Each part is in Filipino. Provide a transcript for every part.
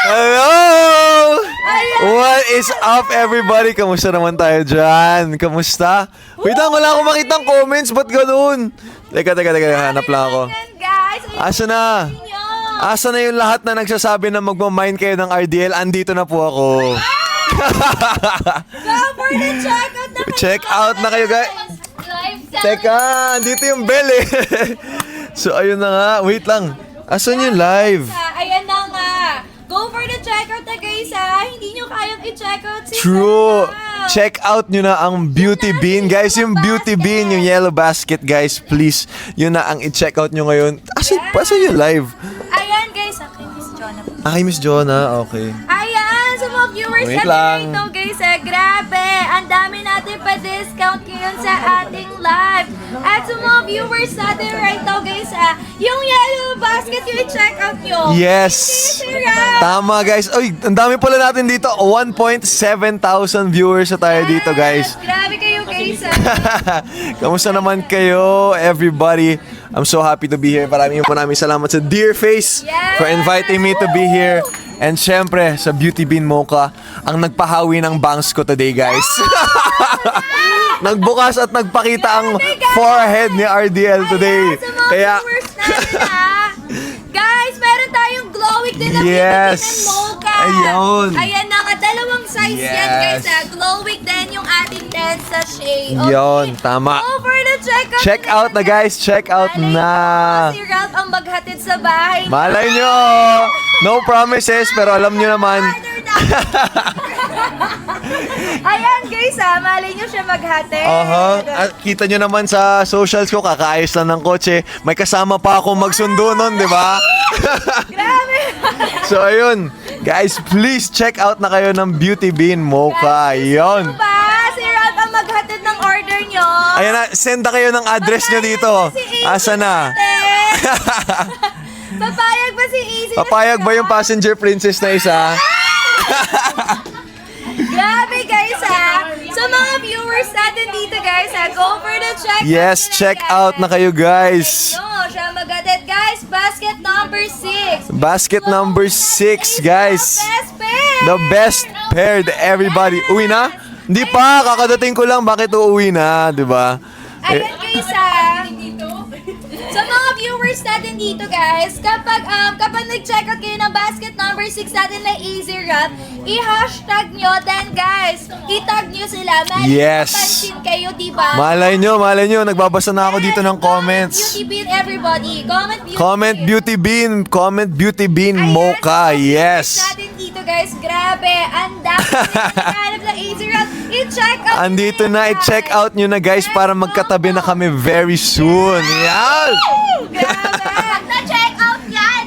Hello! What is up, everybody? Kamusta naman tayo dyan? Kamusta? Wait lang, wala akong makitang comments. Ba't ganun? Teka. Hanap lang ako. Asa na? Asa na yung lahat na nagsasabi na magmamind kayo ng RDL? Andito na po ako. Go for the checkout na kayo. Check out na kayo, guys. Teka, andito yung bell eh. So, ayun na nga. Wait lang. Asan yung live? Ayan na nga. Go for the checkout na guys ha. Hindi nyo kayang i-checkout si True. Sarah. Check out nyo na ang Beauty Bean. Guys, yung Beauty Bean, yung yellow basket, guys, please. Yun na ang i-check out nyo ngayon. Asan yung live? Ayan guys. Okay, Miss Jonah. Ay, Miss Jonah. Okay. Ayan, sa mga viewers Wait natin lang. rito guys grabe. Ang dami natin pa-discount ngayon sa ating live. At sa mga viewers natin right now guys yung yellow basket yung i-check out nyo. Yes. Hindi, Sarah. Tama, guys. Oy, ang dami pala natin dito. 1.7 thousand viewers na tayo dito, guys. Grabe kayo guys Kamusta naman kayo, everybody? I'm so happy to be here. Maraming salamat sa Dear Face for inviting me to be here. And syempre, sa Beauty Bean Mocha, ang nagpahawi ng bangs ko today, guys. Nagbukas at nagpakita ang forehead ni RDL today. Sa mga Kaya, viewers natin guys, meron tayong glowing din na Yes. Beauty Bean Mocha. Ayun. Ayan na, dalawang size yan Yes. guys glowing din yung ating 10 sachet. Okay. Yon, tama. Over the checkout. Check out na, guys. Check out na. Si Ralph ang maghatid sa bahay. Malay nyo. No promises, pero alam nyo naman. Ayan guys malay nyo siya maghatid. At kita nyo naman sa socials ko, kakaayos lang ng kotse. May kasama pa akong magsundo nun, di ba? Grabe. So, ayun. Guys, please check out na kayo ng Beauty Bean Mocha. Yon. Ano ba? Si Ralph ang maghatid ng order nyo. Ayan na, send na kayo ng address nyo dito. Asa na? Papayag ba si Easy? Papayag ba yung passenger princess na isa? Grabe guys Sa mga viewers natin dito guys go for the check. Yes, check out na kayo, guys. No, siya maghatid guys. Basket number 6. Basket number 6, guys. Best pair. The best paired, everybody. Uwi na? Hindi pa, kakadating ko lang. Bakit uuwi na, di ba? Ayan guys sa mga viewers natin dito guys, kapag nag-check out kayo ng basket number 6 natin na Easy Rap, i-hashtag nyo, then guys, i-tag nyo sila. Yes. Mapansin kayo, diba? Malay nyo. Nagbabasa na ako dito ng comments. Beauty Bean everybody. Comment Beauty Bean Mocha. Yes. Natin dito guys, grabe. Ang dami naghahanap ng Easy Rap. I-check out. Andito na, i-check out nyo na, guys, para magkatabi na kami very soon. Yan! Grabe. Na-check out yan.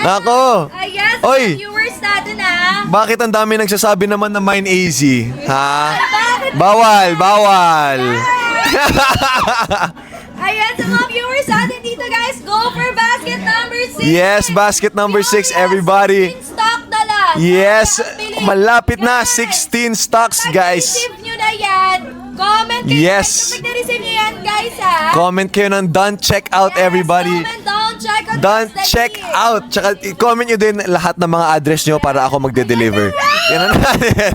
Nako. Ayan, sa Oy. mga viewers natin Bakit ang dami nagsasabi naman na mine easy? Ha? Bakit? Bawal. Ayan, sa mga viewers natin dito guys, go for basket number 6. Yes, basket number 6, everybody. 16 stock na lang. Yes, Pili. malapit na. Yes. 16 stocks, guys. Pag-receive nyo na yan, comment kayo. Yes. Kapag na-receive nyo yan guys Comment kayo ng done check out, everybody. Comment down, check out. Done guys, check dali. out. Tsaka i-comment nyo din lahat ng mga address nyo para ako magde-deliver. Yan na natin.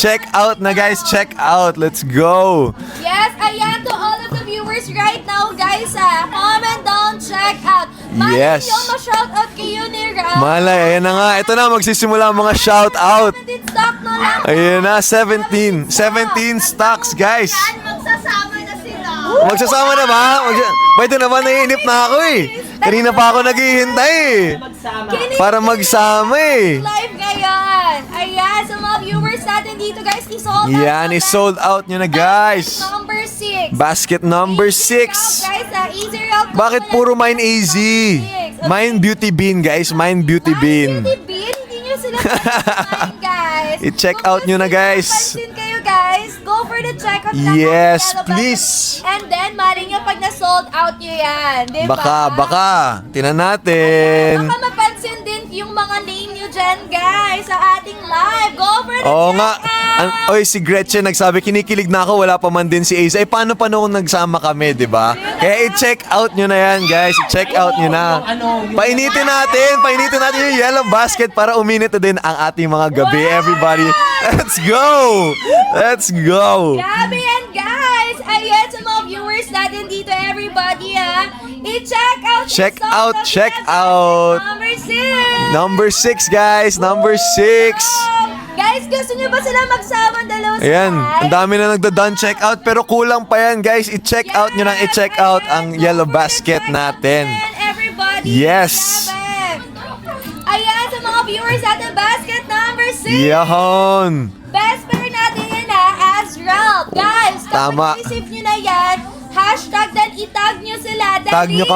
Check out na, guys. Check out. Let's go. Yes, ayan to all of the viewers right now guys comment down, check out. Yes. Malay nyo ma-shoutout kayo ni Ralph. Malay, ayan na nga. Ito na, magsisimula ang mga shout out. 17 stock na lang. Ayan na, 17 stocks, guys. Yan, magsasama na sila. Magsasama na ba? Pwede naman, naiinip na ako eh. Kanina pa ako naghihintay eh. Para magsama eh. Live ngayon. Ayan, sa mga viewers natin dito guys, i-sold out. Yan, is-sold out nyo na, guys. Number 6. Basket number 6. Guys, easy route. Bakit puro mine easy? Mine Beauty Bean, guys. Mine Beauty Bean. Beauty Bean? Hindi nyo sila pansin, guys. I-check out nyo na, guys. Pansin kayo, guys. Go for the checkout lang. Yes, Yellow please. Basket. And then, mali nyo pag na-sold out nyo yan. Diba? Baka. Tinan natin. Baka mapansin din yung mga name nyo nandito dyan, guys, sa ating live. Go for the Oo nga. checkout! Oy, si Gretchen nagsabi, kinikilig na ako, wala pa man din si Ace. Eh, paano pa nung nagsama kami, di ba? Kaya i-check out nyo na yan, guys. I-check out nyo na. Painitin natin yung yellow basket para uminit na din ang ating mga gabi, everybody. Let's go! Let's go! Grabe yan, guys! Ayan, sa mga viewers natin dito, everybody, ha? I-check out yung Check song out, of check the out. Number 6! Number 6, guys. Number 6. Guys, gusto nyo ba sila magsama dalawa sa Ayan, live? ang dami na nagda-done check out pero kulang pa yan, guys. I-check out nyo nang i-check out ang yellow basket natin. Everybody, Yes. grabe. Ayan, sa mga viewers natin, basket number 6. Yahon! Best pair natin yan, ha? Azrael. Guys, Tama. kapag receive nyo na yan, hashtag dan itag nyo sila. Tag nyo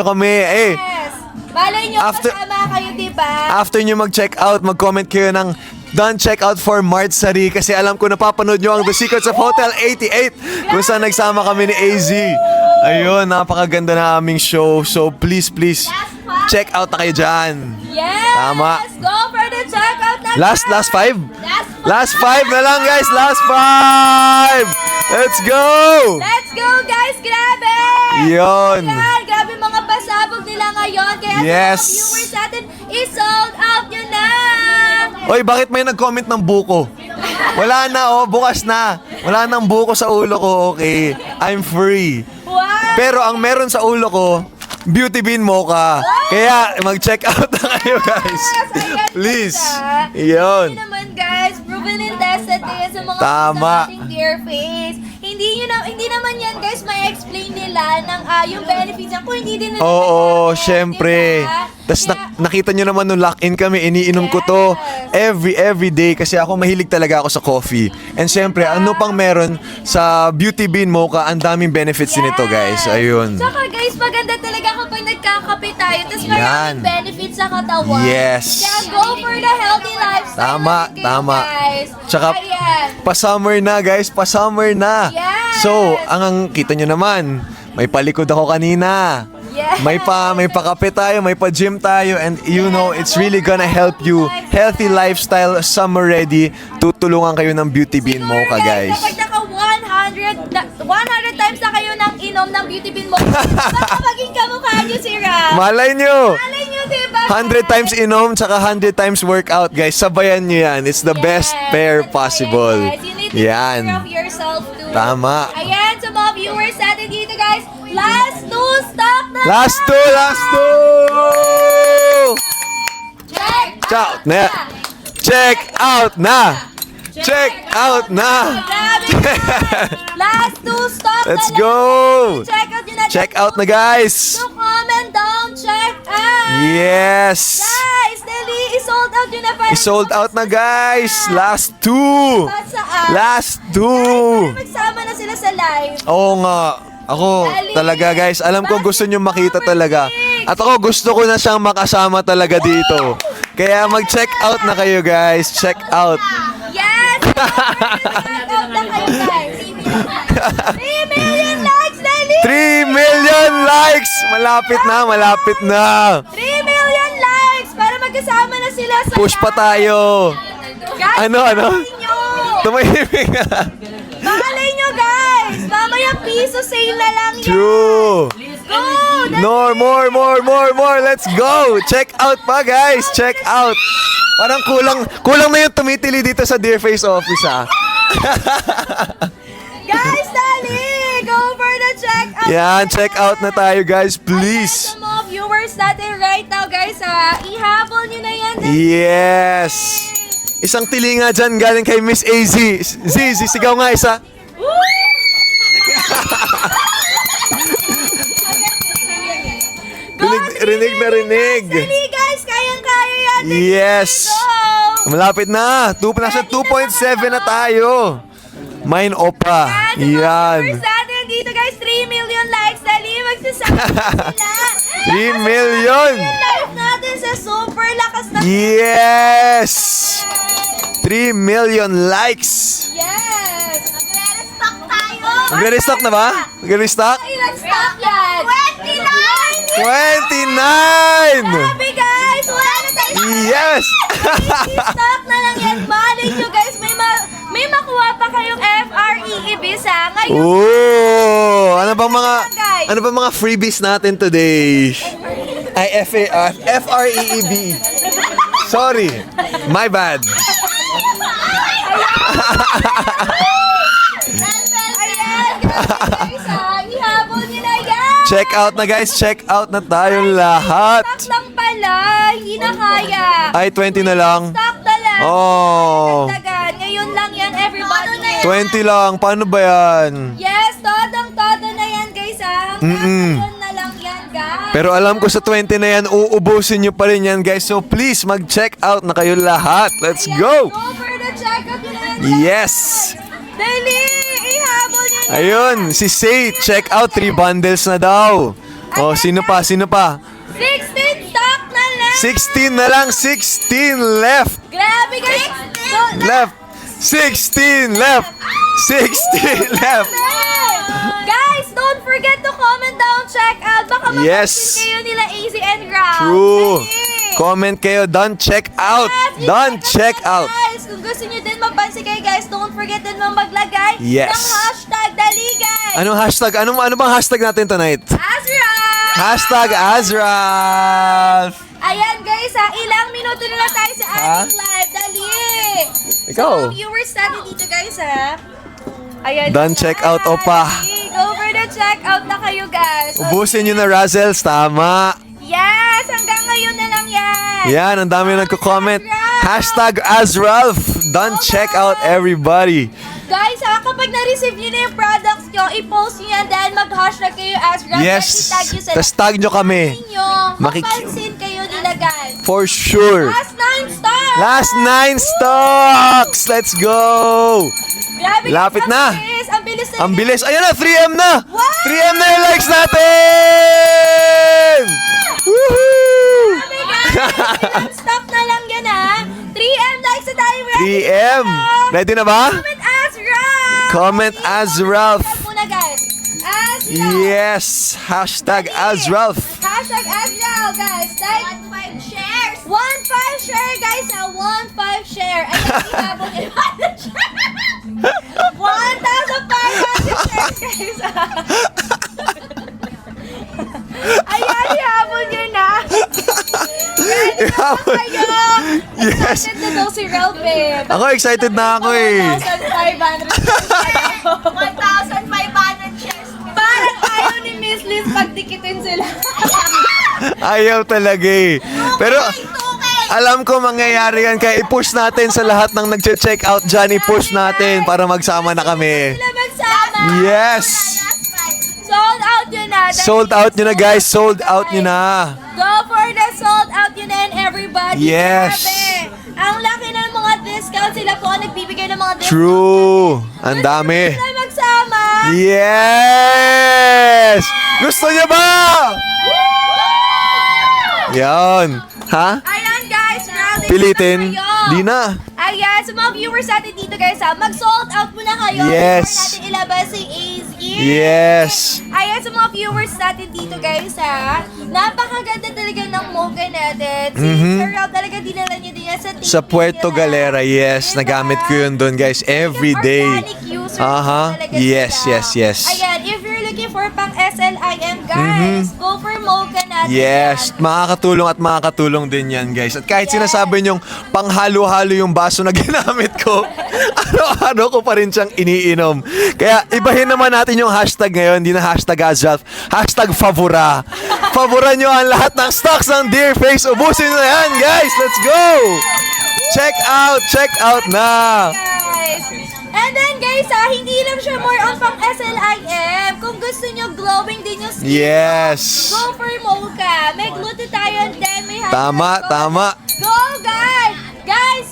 kami. Eh, Yes. Malay nyo, After- kasama kayo, diba? after nyo mag-check out, mag-comment kayo ng done check out for Mart Sari kasi alam ko napapanood nyo ang The Secrets of Hotel 88 kung saan nagsama kami ni AZ. Ayun, napakaganda na aming show. So please, check out na kayo dyan. Yes. Tama. Go for the checkout na. Last 5? Last Last 5 na lang, guys. Last 5! Let's go! Let's go, guys! Grabe! Yun. Ayan, grabe mga pasabog nila ngayon. Kaya Yes. sa mga viewers natin, i-sold out nyo na! Oy, bakit may nag-comment ng buko? Wala na, bukas na. Wala nang buko sa ulo ko, okay. I'm free. Wow! Pero ang meron sa ulo ko, Beauty Bean Mocha. Kaya mag-check out na kayo, guys. Please. Yun. Hindi naman, guys, proven and tested din sa mga Tama. sa ating dear face. Hindi naman yan, guys, may explain nila ng yung benefits yan kung hindi din nila Oo, nagagamit, syempre. diba? Tapos Kaya- nakita nyo naman nung lock-in kami, iniinom ko to every day kasi ako mahilig talaga ako sa coffee. And syempre, ano pang meron sa Beauty Bean Mocha, ang daming benefits din ito, guys. Ayun. Saka guys, maganda talaga kapag nagkakape tayo, tapos Yan. maraming benefits sa katawan. Yes. Kaya go for the healthy lifestyle. Tama, natin kayo, tama. Guys. Tsaka, Ayan. pa-summer na, guys. Pa-summer na. Yes. So, ang kita nyo naman, may palikod ako kanina. Yes. May pa-kape tayo, may pa-gym tayo, and you know, it's really gonna help you. Healthy lifestyle, summer ready. Tutulungan kayo ng Beauty Bean Siguro, Mocha, guys. Kapag naka 100 times na kayo ng inom ng Beauty Bean Mocha, baka maging kamukha nyo si Ram. Malay nyo! Malay nyo, diba? 100 times inom, tsaka 100 times workout, guys. Sabayan nyo yan. It's the best pair That's why, possible. guys, you need to take care Yan. of yourself too. Tama. Ayan, sa mga viewers natin dito, guys, last 2 stock na Last two! Check Out na! Check out na! Check out na! Grabe yan. Last 2 stock Let's na lang. go! Check out yun na. Check out na, guys! So comment down, check out. Yes! Guys, dali, i-sold out yun na para. I-sold out na, guys! Last two! Saan? Last two! Magsama na sila sa live. Oo nga. Ako, talaga guys, alam ko gusto nyo makita talaga. At ako gusto ko na siyang makasama talaga dito. Kaya mag-check out na kayo, guys. Check out. Yes! Check out na kayo, guys. 3 million likes, dali! 3 million likes! Malapit na. 3 million likes para magkasama na sila sa Push pa live. tayo. Guys, Ano? malay nyo. Tumahimik nga. Malay nyo, guys. Mamaya piso sale na lang yan. True. Go! No, more. Let's go. Check out pa, guys. Check out. Parang kulang na yung tumitili dito sa Dear Face office, ah. Guys, dali! Go for the check out. Yan, check out na tayo, guys. Please. Sa mga viewers natin right now, guys, ihabol nyo na yan. Yes! Isang tili nga dyan galing kay Miss AZ. Sigaw nga isa. Rinig na rinig. Dali, guys, kayang-kaya yan. Yes! Go! Malapit na. Nasa 2.7 na tayo. Mine Opa. Yan, sa mga Yan. viewers natin dito, guys, 3 million likes. Dali, magsasama sila. 3 million! Live natin sa super lakas na. Yes! 3 million likes. Yes! Magre-restock tayo. Magre-restock na ba? Magre-restock? Ilang stock yan? 29! 29! Grabe, guys! Wala na tayo. Yes! Stock na lang yan. Malay nyo guys, may makuha pa kayong FRE Ibiza. Ngayon, Oh! Ano bang mga freebies natin today? Ay, FREEB. Sorry. My bad. ayan guys, ihabol nyo na yan. Check out na guys. Check out na tayong lahat. Stock lang pala, hindi na kaya. Ay, 20 na lang. Stock na lang. Oh. Dagdagan. Ngayon lang yan, everybody. 20 lang. Paano ba yan? Yes, todo na yan guys hanggang ngayon na lang yan guys. Pero alam ko sa 20 na yan, uubusin nyo pa rin yan guys. So please, mag-check out na kayo lahat. Let's Ayan, go! Go for the checkup yun na yan. Yes! Dali, ihabol nyo na. Ayun, si Say, check out. 3 bundles na daw. Oh, sino pa? 16 stock na lang. 16 na lang. 16 left. Grabe guys. Left. 16 left. 16 left. Guys, don't forget to comment down, check out. Baka Yes. mapansin kayo nila AZ and Round. True. Dali. Comment kayo. Don't check out. Yes, Don't check i-check out. Guys, kung gusto nyo din mapansin kayo guys, don't forget din maglagay Yes. ng hashtag dali guys. Anong hashtag? Ano bang hashtag natin tonight? Azra! Hashtag Azralf. Ayan guys ilang minuto na lang tayo sa ating live. Dali! Ikaw. So, viewers natin dito guys Ayan. Don't check out, opa. Dali, go for the check out na kayo guys. Ubusin nyo na Razzles. Tama. Yes! Hanggang ngayon na lang yan. Yan, ang dami nagko-comment. Hashtag Azralf. Don't check out everybody. Guys kapag na-receive nyo na yung products nyo, i-post nyo yan dahil mag-hashtag kayo as Rap. Yes. I-tag nyo sila. Tapos tag nyo kami. Nyo, mapansin kayo nila guys. For sure. Last 9 stars! Last 9 stocks. Let's go. Grabe, Lapit ang na. bilis, ang bilis na. Ang bilis. Ayan na, 3M na. Wow! 3M na yung likes natin. Woohoo! Grabe guys, ilang stop na lang yan 3M likes na tayo. 3M. Ready na ba? Comment as Rap. Comment Azralf. Muna guys. As Rap. Yes. Hashtag Azralf. Hashtag Azrael, guys. Like 1.5 shares. 1.5 share, guys. 1.5 share. Ayan, ihabol nyo. 1,500 shares, guys. Ayan, ihabol nyo na. Ready na ba kayo? Yes. Excited na daw si Relpe. Ako excited na ako eh. 1,500 shares. Parang ayaw ni Miss Liz pagdikitin sila. Ayaw talaga eh. Pero alam ko mangyayari yan. Kaya i-push natin sa lahat ng nag-check out dyan. I-push natin para magsama na kami. Sila magsama. Yes. Sold out yun na. Sold out nyo na guys. Sold out nyo na. Go for the sold out yun na and everybody. Yes. Grabe. Ang laki ng mga discount. Sila po ang nagbibigay ng mga discount. True. Ang dami. Sila magsama. Yes! Gusto niya ba? Yan. Ha? Ayan guys, round Pilitin? kayo. Di na. Ayan, sa mga viewers natin dito guys mag-sold out muna kayo. Yes. Before natin ilabas si AZ. Yes. Ayan, sa mga viewers natin dito guys napakaganda talaga ng mocha natin. Si Sir Rob talaga dinala niya din yan sa Sa Puerto Galera, yes. Nagamit ko yun doon guys. Every day. Organic users Aha. talaga Yes, sila. yes, yes. Ayan, if you're looking for pang SLIM guys, go for mocha natin. Yes, yan. makakatulong din yan guys. At kahit sinasabi nyong panghalo-halo yung baso na ginamit ko, araw-araw ko pa rin siyang iniinom. Kaya ibahin naman natin yung hashtag ngayon, hindi na hashtag Azralf, hashtag Favora. Favora nyo ang lahat ng stocks ng Dear Face. Ubusin nyo na yan guys, let's go! Check out na! Guys. And then guys hindi lang siya more on pang SLIM. Kung gusto nyo glowing din yung skin Yes! go for mocha. May glutathione din, may Tama, hyaluronic tama. Go guys! Guys,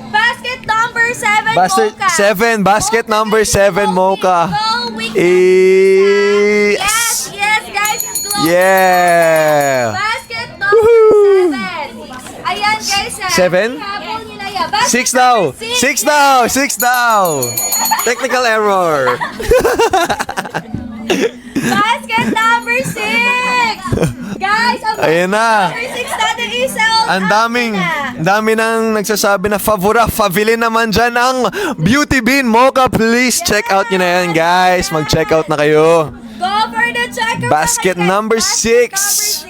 basket number 7 mocha. 7, basket number 7 mocha. Glowing Yes! Yes guys, yung glowing Yeah! basket number 7. Ayan guys 7? Habol nyo na yan. Basket 6 now! number 6 now! Technical error. Basket number 6! Guys, ang Ayan na. number 6 natin natin i-sell Ang out daming, na. dami nang nagsasabi na favili naman dyan ang Beauty Bean Mocha. Please check out nyo na yan, guys. Mag-check out na kayo. Go for the checkout. Basket number 6.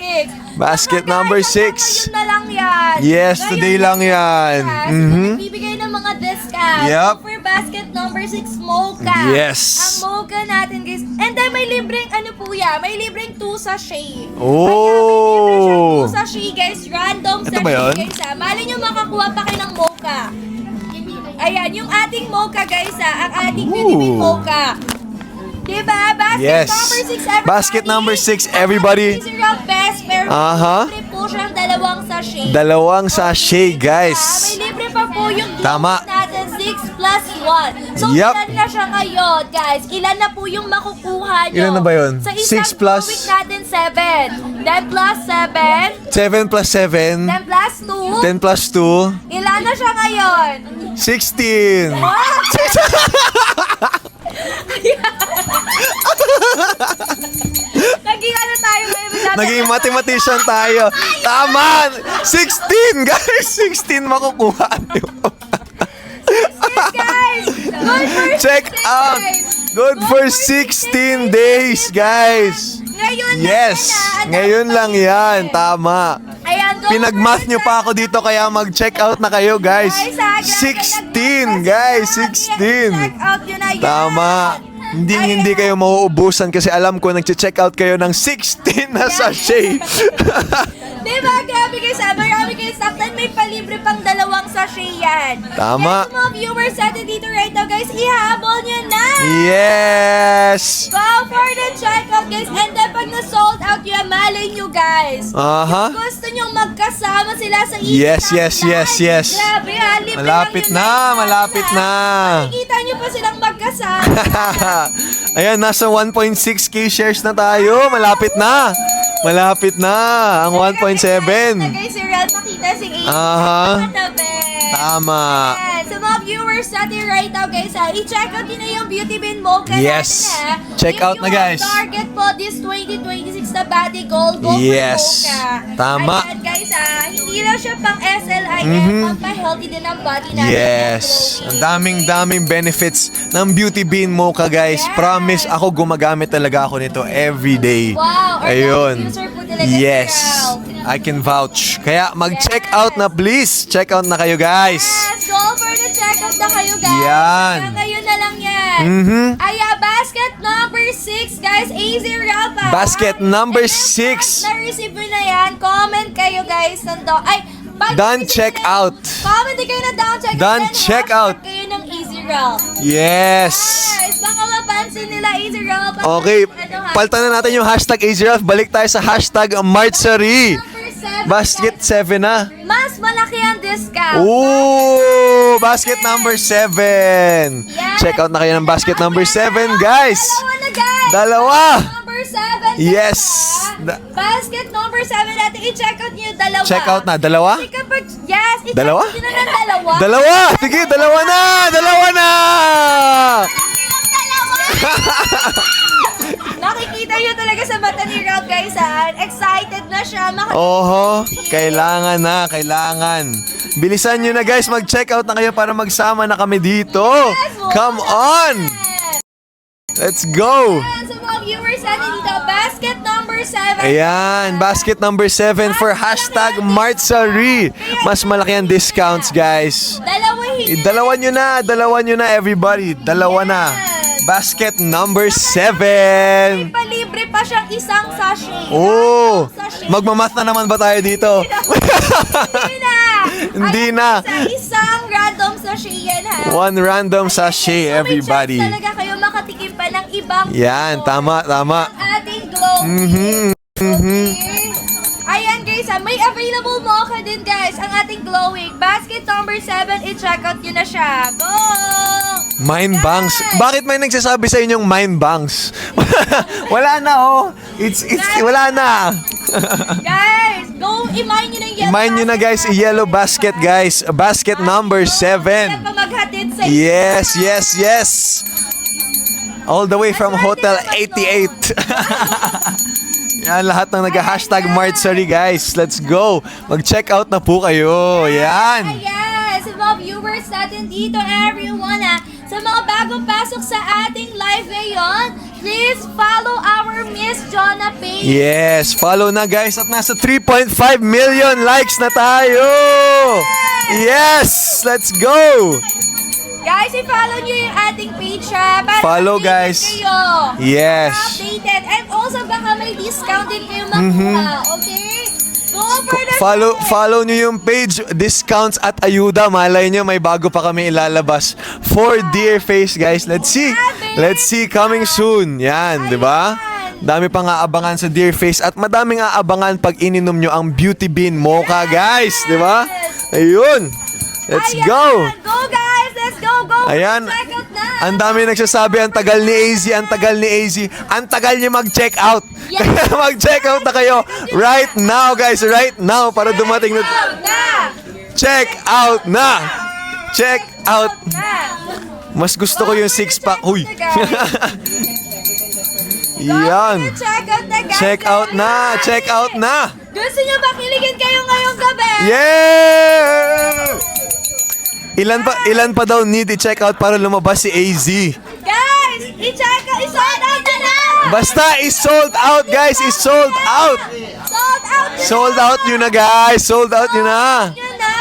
Basket number 6. Ngayon na lang yan. Yes, Ngayon today lang yan. Yes, Mhm. nagbibigay ng mga discount. Yep. Go for basket number 6 mocha. Yes. Ang mocha natin, guys. And then may libreng ano po yan, may libreng 2 sachet. Oh. 2 sachet, guys. Random Ito sachet, ba yun? guys. Mali nyo makakuha pa kayo ng mocha. Ayan, yung ating mocha, guys. Ang ating Beauty Bean Ooh. mocha. Diba? Basket Yes. number 6, everybody. Basket number 6, everybody. Ang Easy Rock Best, pero Aha. libre po siyang 2 sachet. Dalawang sachet, guys. May libre pa po yung Tama. globes natin, 6 plus 1. So, Yup. ilan na siya ngayon, guys? Ilan na po yung makukuha nyo? Ilan na ba yun? Sa isang 6 plus- week natin, 7. Then plus 7. 7 plus 7. Then plus 2. 10 plus 2. Ilan na siya ngayon? 16. Wow! Naging ano tayo ngayon? Naging mathematician tayo. Tama! 16, guys! 16 makukuha nyo. Guys! Good for Check 16 out! days. Good for 16 days, guys! Ngayon Yes! na. Ngayon lang yan. Tama. Ayan, go Pinag-math for nyo pa ako dito kaya mag-check out na kayo, guys. 16, guys! 16! Check out yun na yan. Tama. Hindi kayo mauubusan kasi alam ko nag-check out kayo ng 16 na sachet. Diba? Grabe guys, marami kayo stock and may palibre pang 2 sachet yan. Tama. Yes, mga viewers natin dito right now guys, ihabol nyo na! Yes! Go for the checkout guys, and then pag na-sold out yun, malay nyo guys. Aha. Gusto nyong magkasama sila sa Yes, Easy yes, Time yes, Live. yes. Grabe ha, libre Malapit lang yun, na, guys. malapit na. Makikita nyo pa silang magkasama. Ayan, nasa 1.6k shares na tayo. Malapit na. Malapit na. Ang 1.7. Guys, si Real makita si Ace. Aha. Katabi. Tama. Yes. Sa mga viewers natin right now guys i-check out nyo na yung Beauty Bean Mocha Yes. natin ha. Check If out you na, guys. have target po this 2026 na Body Gold, go Yes. for Mocha. Tama. Ayan guys hindi lang siya pang SLIM, pang-healthy din ang body natin. Yes. Ang daming benefits ng Beauty Bean Mocha, guys. Yes. Promise, ako gumagamit talaga ako nito every day. Wow. Ayun. User po talaga si Yes. Ralph. I can vouch. Kaya mag-check Yes. out na please. Check out na kayo, guys. Yes, go for the checkout na kayo guys. Yan. Kaya ngayon na lang yan. Basket number 6 guys, Easy Ralph. Basket number And then 6. pag na-receive mo na yan, comment kayo guys. Pag Done na-receive check mo na- out. Comment din kayo na down check out. Done Then check hashtag out. kayo ng Easy Ralph. Yes. Guys, baka mapansin nila Easy Ralph. Okay, paltan na natin yung hashtag AZRF. Balik tayo sa hashtag Martsari. Number 7. Basket 7 na. Mas malaki ang discount. Ooh, basket number 7. Yes. Check out na kayo ng basket number 7, guys. Dalawa na guys. Dalawa. Number 7. Yes. Basket number 7 natin. I-check out nyo yung dalawa. Check out na. Dalawa? Yes, i-check Dalawa? out nyo na ng dalawa. Dalawa. Sige, dalawa na. Dalawa na. Nakikita nyo talaga sa mata ni Ralph guys ha. Excited na siya. Oho, kailangan na, kailangan. Bilisan nyo na, guys, mag-check out na kayo para magsama na kami dito. Come on. Let's go. Sa mga viewers natin dito, basket number 7. Ayan, basket number 7 for hashtag Martsari. Mas malaki ang discounts, guys. Dalawa nyo na everybody. Dalawa na. Basket number 7. Palibre pa siyang isang sachet. Oh, Sachet. magmamath na naman ba tayo dito? Hindi na. Hindi na. Isang random sachet yan ha. One random sachet, everybody. So may chance talaga kayo makatikim pa ng ibang Yan, flavor tama, tama. ng ating glow. Ayan guys, may available mocha din guys, ang ating glowing. Basket number 7, i-check out nyo na siya. Go! Mind banks. Bakit may nagsasabi sa inyong mind banks? Wala na, oh. Wala na. Guys, go, i-mine nyo na yung yellow Mind nyo na, guys, basket. yellow basket, guys. Basket number 7. Kaya pa maghatid sa Yes, yes, yes. All the way from Hotel 88. Yan, lahat ng nag-hashtag Martsari, guys. Let's go. Mag-check out na po kayo. Yan. Ayan, sa mga viewers natin dito, everyone sa mga bagong pasok sa ating live ngayon, please follow our Miss Jonah page. Yes, follow na guys at nasa 3.5 million likes na tayo. Yes, let's go. Guys, i-follow nyo yung ating page para Follow, updated guys. kayo. Yes. Updated. And also, baka may discount din kayo makuha. Okay? Go for the Follow nyo yung page, discounts at ayuda. Malay nyo, may bago pa kami ilalabas for Dear Face, guys. Let's see. Let's see, coming soon. Yan, di ba? Dami pang aabangan sa Dear Face at madaming aabangan pag ininom nyo ang Beauty Bean Mocha, guys. Di ba? Ayun. Let's Ayan. go. Go, guys. Let's go. Go. Ayan. Check out na. Ang dami nagsasabi, ang tagal ni AZ, ang tagal ni AZ. Ang tagal niya mag-check out. Yes. Kaya mag-check out na kayo right now, guys. Right now, para dumating na... Check out na! Check out! Mas gusto ko yung six-pack. Huy! Yan. Check out na, guys. Check out na! Gusto nyo ba kiligin kayo ngayong gabi? Yeah! Ilan pa daw need i-check out para lumabas si AZ? Guys, i-check out. I-sold out na lang. Basta is-sold out, guys! Is-sold out! Sold out na Sold out yun na, guys! Sold out yun na! Yun na.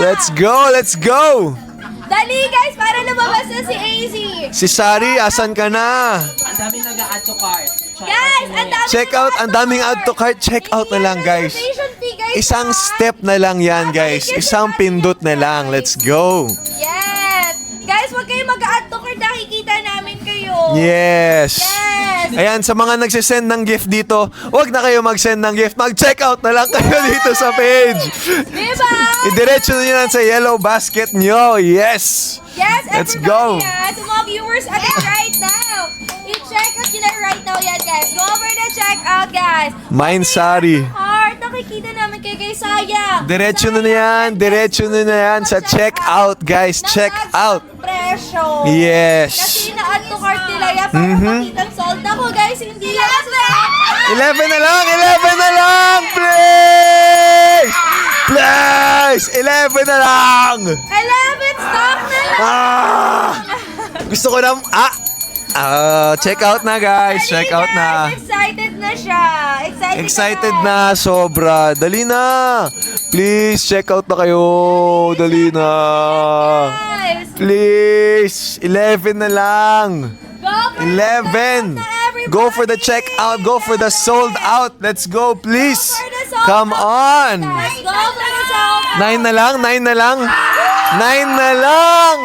Let's go! Let's go! Dali, guys, para lumabas na si AZ. Si Sari, asan ka na? Ang dami nag-add to cart. Guys, ang dami Check out, ang daming add to cart. Check out na lang, guys. Reservation fee, guys, Isang ha? step na lang yan, guys. Isang pindot na lang. Let's go! Yes. Guys, huwag kayong mag-add to cart. Nakikita namin kayo. Yes! Yes. Ayan, sa mga nagsisend ng gift dito, huwag na kayo mag-send ng gift. Mag-check out na lang kayo dito sa page. Diba? Idiretso nyo yan sa yellow basket nyo. Yes! Yes, Let's everybody, go. Sa mga viewers again right now. I-check out yun na right now yan, guys. Go over the check out, guys. Mine, Sari. Heart, nakikita namin kay Sayang. Diretso na yan. Diretso na yan sa check out, guys. Check out. Presyo. Yes. Kasi ina-add to cart nila yan para makita sold ako, guys. Hindi lang. 11 na lang! 11 na lang! Please! Please! 11 na lang! 11 stock na lang. Gusto ko na... check out na, guys. Check out na. Excited na siya. Excited na, sobra. Dali na. Please, check out na kayo. Dali na. Guys, Please. 11 na lang. go for 11. Go for the check out. Go for the sold out. Let's go, please. Come on. Guys, go for the sold out. 9 na lang. 9 na lang. 9 na lang.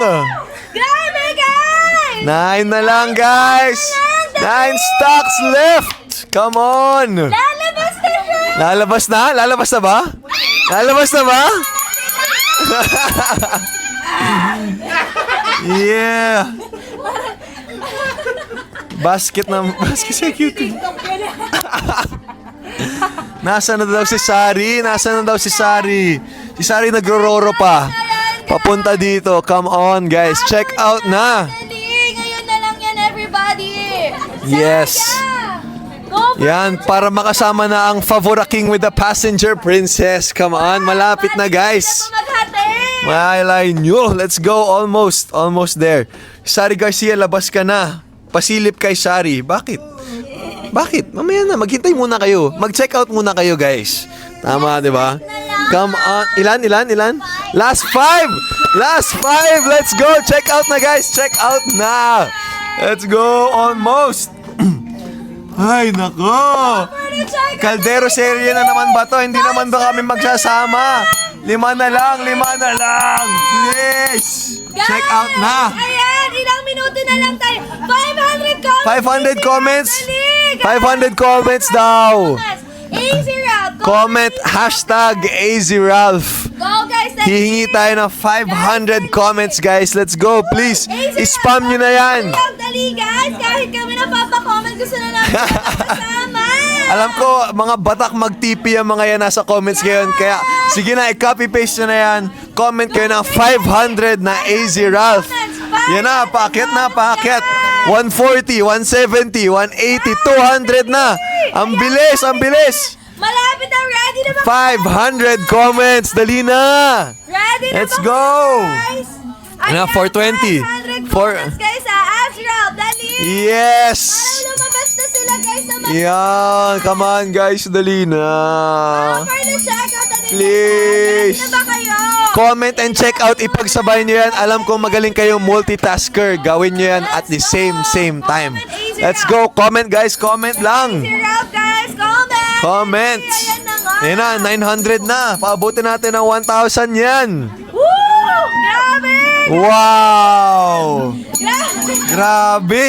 Grabe, guys. 9 na lang, guys. 9 stocks left. Come on. Lalabas na siya. Lalabas na? Lalabas na ba? Lalabas na ba? Yeah. Basket sa cute. Nasaan na daw si Sari? Nasaan na daw si Sari? Si Sari nagro-roro pa. Papunta dito. Come on, guys. Check out na. Dali, ngayon na lang yan, everybody. Yes. Go for Yan, para makasama na ang Favora King with the Passenger Princess. Come on, malapit na, guys. maghati. Malay nyo. Let's go. Almost. Almost there. Sari Garcia, labas ka na. Pasilip kay Sari. Bakit? Bakit? Mamaya na. Maghintay muna kayo. Mag-check out muna kayo, guys. Tama, di ba? Come on. Ilan? Last 5. Last 5. Let's go. Check out na, guys. Check out na. Let's go. Almost. Ay, nako. Caldero serye na naman ba to? Hindi naman ba kami magsasama? 5 na lang. Please. Check out na. Ayan, ilang minuto na lang tayo. 500 comments. 500 comments. Dali, guys. 500 comments daw. Easy Ralph. Go, Comment hashtag AZRalph. Go, guys. Dali. Hihingi tayo ng 500 comments, guys. Let's go, please. I-spam nyo na yan. Dali, guys. Kahit kami napapa-comment, gusto na namin kasama. Alam ko, mga batak mag-TP ang mga yan nasa comments ngayon. Kaya, sige na, i-copy-paste nyo na yan. Comment kayo ng 500 na AZRalph. Yan na, paakyat na, paakyat. 140, 170, 180, 200 na. Ang bilis, ang bilis. Malapit na, ready na ba? 500 comments. Dali na. Ready na Let's ba go. guys? Ano, Ayan, 420. 500 Four- comments guys ha. Azrael, dali. Yes. Parang lumabas na sila guys sa mga Yan. Come on, guys. Dali na. for the checkout. Please. Ready na ba kayo? Comment and check out. Ipagsabay nyo yan. Alam ko magaling kayong multitasker. Gawin nyo yan at the same time. Let's go. Comment, guys. Comment lang. Cheer out guys, comment. Comments. Ayan na nga. Ayan na, 900 na. Paabutin natin ng 1,000 yan. Woo! Grabe! Wow! Grabe! Grabe!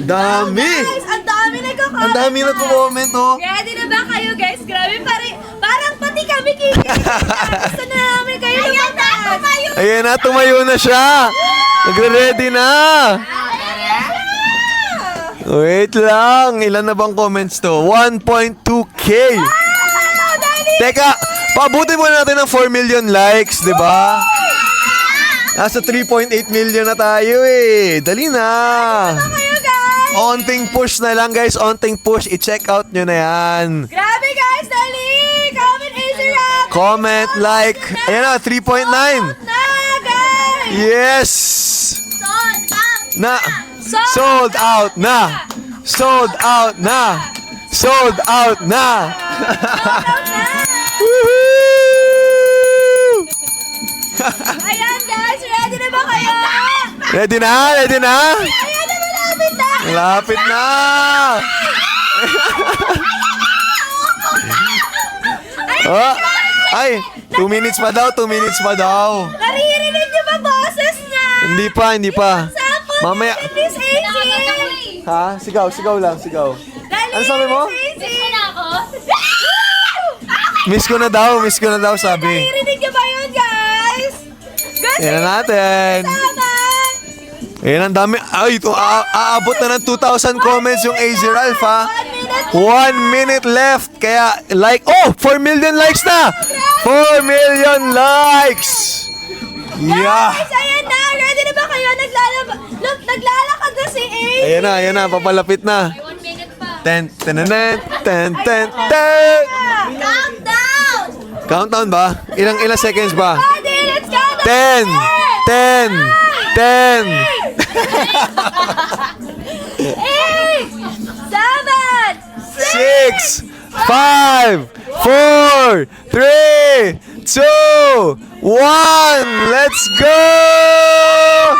Dami! Guys, ang dami nagko-comment. Ang dami na comment, oh. Ready na ba kayo guys? Grabe, parang pati kami kikinig. Gusto na namin kayo lumabas. Ayan na, tumayo na siya. Nagre-ready na. Wait lang. Ilan na bang comments to? 1.2K. Teka, paabutin muna natin ng 4 million likes, di ba? Nasa 3.8 million na tayo eh. Dali na. Kayo guys! Onting push na lang, guys. Onting push. I-check out nyo na yan. Grabe guys, dali! Comment Azrael! Comment, like. Ayan na, 3.9. Na guys! Yes! Na. Sold out na. Sold out na. Sold out na. Woohoo! Ayan guys, ready na ba kayo? Ready na? Ready na? Ayan na, malapit na! Malapit na. Oh, ay, 2 minutes pa daw, 2 minutes pa daw. Naririnig niyo ba boses niya? Hindi pa, hindi pa. Sample Mamaya. Miss AC! Ha? Sigaw, sigaw lang, sigaw. Dali, Ano sabi mo? Miss AC! Miss ko na daw, sabi. Naririnig niyo ba yun, guys? Guys, Yan na natin. sama! Ayan, ang dami. Ay, ito, aabot na ng 2,000 comments yung AZ Ralph, ha? 1 minute. 1 minute left. Kaya, like, oh, 4 million likes na! 4 million likes! Yeah! Guys, ayan na! Ready na ba kayo? Naglalakad na si A! Ayan na, papalapit na. 1 minute pa. 10, 10, 10, 10, 10. Countdown! Countdown ba? Ilang seconds ba? Ready, let's go! 10, 10, 10. 8, 7, 6, 5, 4, 3, 2, 1. Let's go!